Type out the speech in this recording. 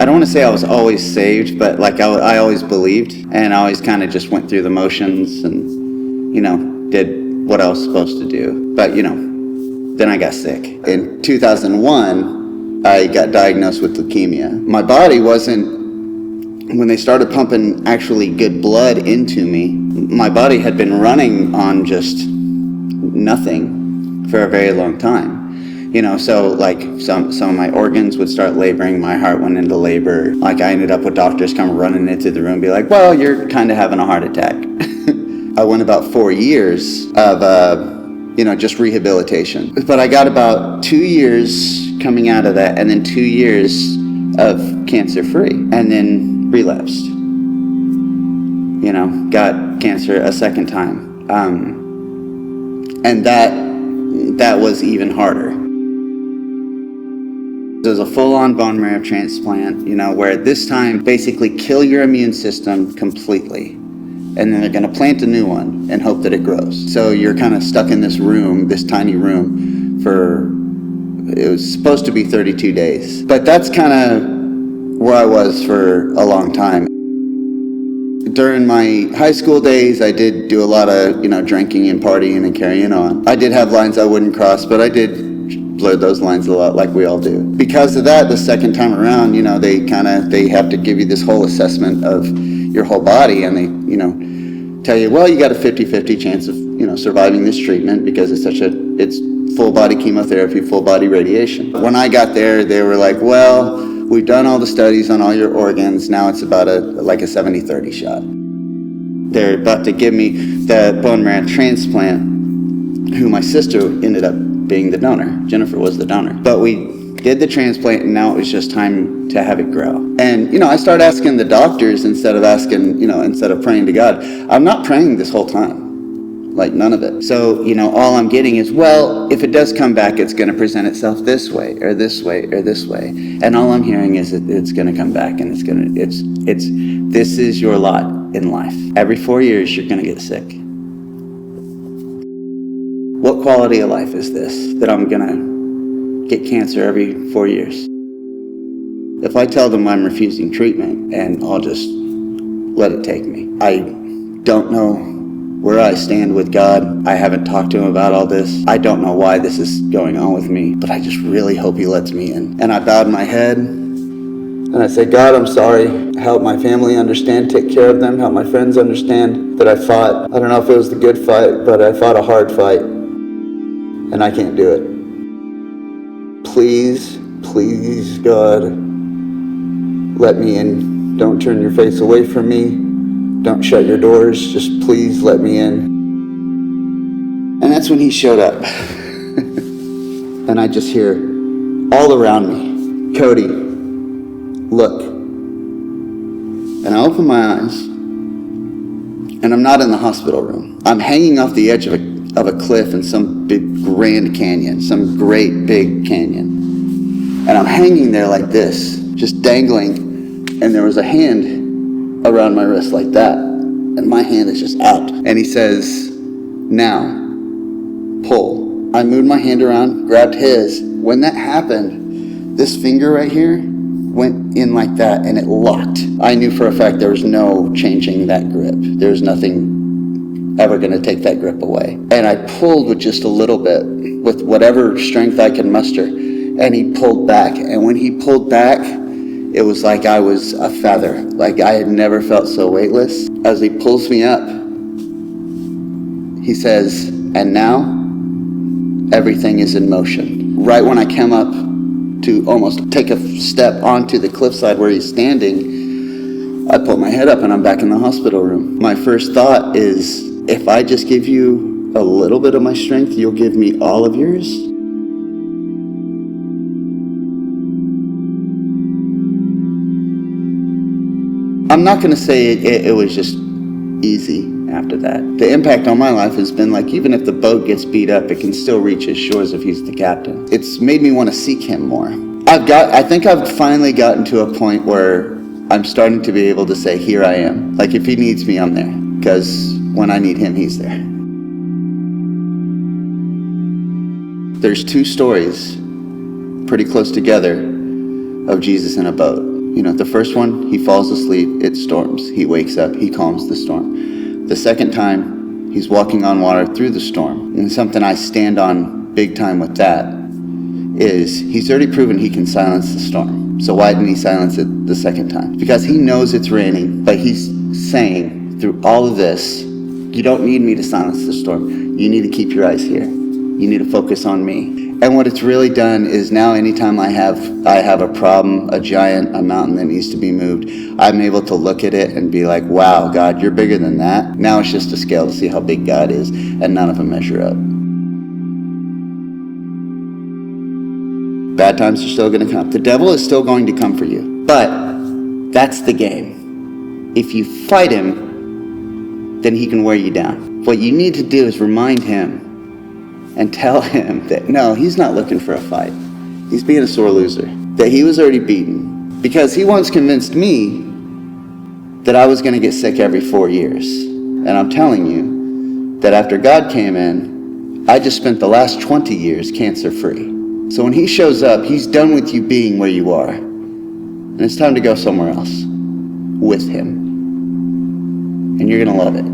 I don't want to say I was always saved, but like I always believed, and I always kind of just went through the motions and, did what I was supposed to do. But, then I got sick. In 2001, I got diagnosed with leukemia. My body when they started pumping actually good blood into me, my body had been running on just nothing for a very long time. So like some of my organs would start laboring, my heart went into labor. Like I ended up with doctors come running into the room and be like, well, you're kind of having a heart attack. I went about 4 years of, just rehabilitation. But I got about 2 years coming out of that, and then 2 years of cancer free, and then relapsed. Got cancer a second time. And that was even harder. It was a full-on bone marrow transplant, where this time basically kill your immune system completely. And then they're going to plant a new one and hope that it grows. So you're kind of stuck in this room, this tiny room, it was supposed to be 32 days. But that's kind of where I was for a long time. During my high school days, I did do a lot of, drinking and partying and carrying on. I did have lines I wouldn't cross, but I did blur those lines a lot, like we all do. Because of that, the second time around, they have to give you this whole assessment of your whole body, and they, tell you, well, you got a 50-50 chance of, surviving this treatment because it's full body chemotherapy, full body radiation. When I got there, they were like, well, we've done all the studies on all your organs. Now it's about a 70-30 shot. They're about to give me the bone marrow transplant, who my sister ended up being the donor. Jennifer was the donor. But we did the transplant, and now it was just time to have it grow. And, I started asking the doctors instead of praying to God. I'm not praying this whole time, like none of it. So, all I'm getting is, well, if it does come back, it's going to present itself this way or this way or this way. And all I'm hearing is that it's going to come back, and this is your lot in life. Every 4 years, you're going to get sick. What quality of life is this, that I'm going to get cancer every 4 years? If I tell them I'm refusing treatment and I'll just let it take me. I don't know where I stand with God. I haven't talked to him about all this. I don't know why this is going on with me, but I just really hope he lets me in. And I bowed my head and I said, God, I'm sorry. Help my family understand, take care of them, help my friends understand that I fought. I don't know if it was the good fight, but I fought a hard fight, and I can't do it. Please, please, God, let me in. Don't turn your face away from me. Don't shut your doors. Just please let me in. And that's when he showed up. And I just hear all around me, Cody, look. And I open my eyes, and I'm not in the hospital room. I'm hanging off the edge of a cliff in some big grand canyon, some great big canyon. And I'm hanging there like this, just dangling, and there was a hand around my wrist like that, and my hand is just out. And he says, now, pull. I moved my hand around, grabbed his. When that happened, this finger right here went in like that, and it locked. I knew for a fact there was no changing that grip. There's nothing ever going to take that grip away. And I pulled with just a little bit, with whatever strength I could muster, and he pulled back. And when he pulled back, it was like I was a feather. Like I had never felt so weightless. As he pulls me up, he says, and now, everything is in motion. Right when I came up to almost take a step onto the cliffside where he's standing, I put my head up and I'm back in the hospital room. My first thought is, if I just give you a little bit of my strength, you'll give me all of yours? I'm not going to say it was just easy after that. The impact on my life has been like, even if the boat gets beat up, it can still reach his shores if he's the captain. It's made me want to seek him more. I think I've finally gotten to a point where I'm starting to be able to say, here I am. Like if he needs me, I'm there. Because when I need him, he's there. There's two stories pretty close together of Jesus in a boat. The first one, he falls asleep, it storms. He wakes up, he calms the storm. The second time, he's walking on water through the storm. And something I stand on big time with that is he's already proven he can silence the storm. So why didn't he silence it the second time? Because he knows it's raining, but he's saying through all of this, you don't need me to silence the storm. You need to keep your eyes here. You need to focus on me. And what it's really done is now anytime I have a problem, a giant, a mountain that needs to be moved, I'm able to look at it and be like, wow, God, you're bigger than that. Now it's just a scale to see how big God is, and none of them measure up. Bad times are still going to come. The devil is still going to come for you. But that's the game. If you fight him, then he can wear you down. What you need to do is remind him and tell him that no, he's not looking for a fight. He's being a sore loser. That he was already beaten. Because he once convinced me that I was going to get sick every 4 years. And I'm telling you that after God came in, I just spent the last 20 years cancer-free. So when he shows up, he's done with you being where you are. And it's time to go somewhere else with him. And you're going to love it.